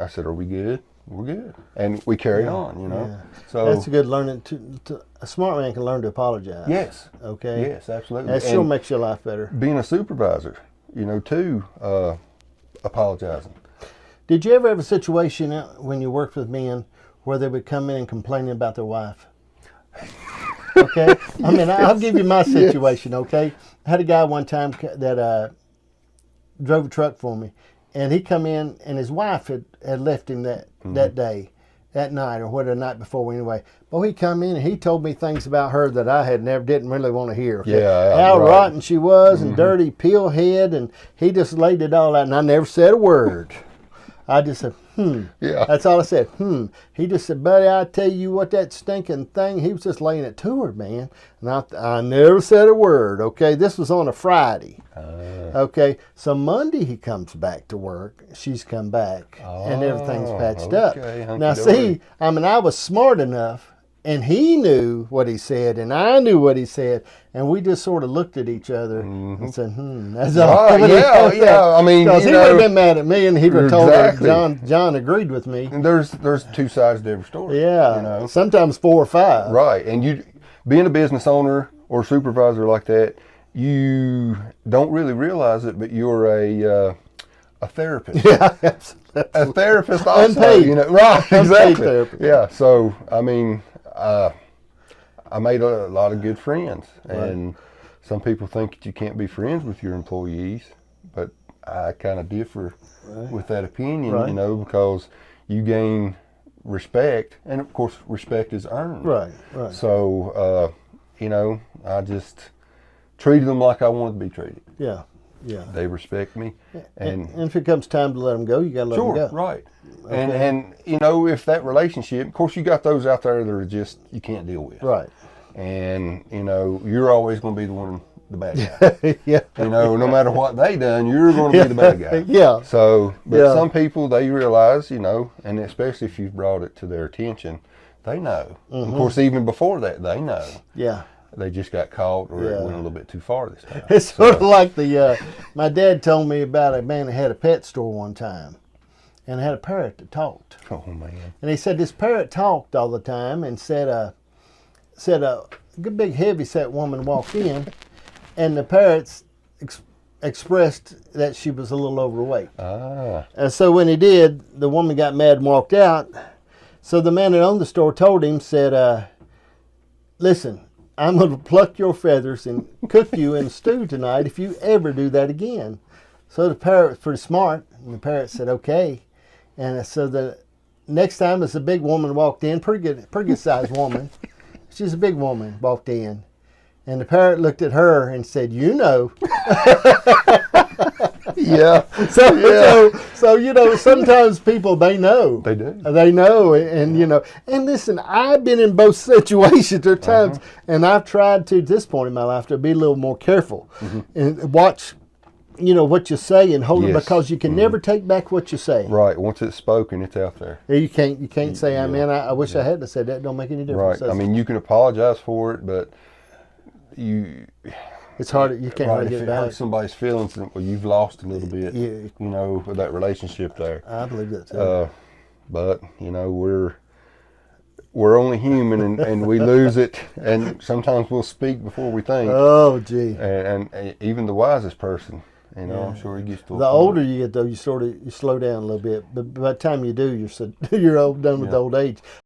said, "Are we good?" We're good, and we carried on. Yeah. So that's a good learning. A smart man can learn to apologize. yes, Okay. yes, absolutely. That sure And makes your life better. being a supervisor, too, apologizing. Did you ever have a situation when you worked with men where they would come in and complaining about their wife? Okay. I mean, I'll give you my situation. Okay. I had a guy one time that drove a truck for me, and he come in and his wife had left him that day, that night, or whatever, the night before anyway. But he come in and he told me things about her that I didn't really want to hear. Okay? Yeah, how right. rotten she was and dirty, pill head, and he just laid it all out, and I never said a word. I just said, Yeah. That's all I said, He just said, buddy, I tell you what, that stinking thing, he was just laying it to her, man. And I never said a word, okay? This was on a Friday. Okay, so Monday he comes back to work. She's come back, and everything's patched up. Now, see, I mean, I was smart enough, and he knew what he said, and I knew what he said, and we just sort of looked at each other and said, that's all. Yeah. I mean, because he would have been mad at me, and he would have told exactly. her John agreed with me. And there's two sides to every story. Yeah, sometimes 4 or 5. Right, and you being a business owner or supervisor like that, you don't really realize it, but you're a therapist. Yeah, absolutely. A therapist also. Unpaid. Right, exactly. Therapist. Yeah, so I mean, I made a lot of good friends, and some people think that you can't be friends with your employees, but I kind of differ with that opinion, because you gain respect, and of course, respect is earned. Right. So, I just treated them like I wanted to be treated. Yeah. They respect me, and if it comes time to let them go, you got to let them go. Right. Okay. And if that relationship, of course, you got those out there that are just you can't deal with. Right. And you're always going to be the bad guy. Yeah. No matter what they done, you're going to be the bad guy. Yeah. So, but some people, they realize, and especially if you've brought it to their attention, they know. Of course, even before that, they know. Yeah. They just got caught, or it went a little bit too far this time. It's sort of like my dad told me about a man that had a pet store one time, and had a parrot that talked. Oh man! And he said this parrot talked all the time, and said a good big heavy-set woman walked in, and the parrots expressed that she was a little overweight. And so when he did, the woman got mad and walked out. So the man that owned the store told him, said, listen, I'm going to pluck your feathers and cook you in a stew tonight if you ever do that again. So the parrot was pretty smart, and the parrot said, okay. And so the next time, as a big woman walked in, pretty good sized woman. She's a big woman, walked in. And the parrot looked at her and said, Yeah. So sometimes people, they know. They do. They know, and listen, I've been in both situations. There are times, and I've tried to, at this point in my life, to be a little more careful and watch, what you say and hold it, because you can never take back what you say. Right. Once it's spoken, it's out there. You can't say, I wish I hadn't said that. Don't make any difference. Right. I mean, you can apologize for it, but it's hard. You can't really if get it back. hurts somebody's feelings, well, you've lost a little bit. With that relationship there. I believe that too. But we're only human, and we lose it, and sometimes we'll speak before we think. Oh, gee. And even the wisest person, I'm sure he gets to. The older you get, though, you slow down a little bit. But by the time you do, you're done with old age.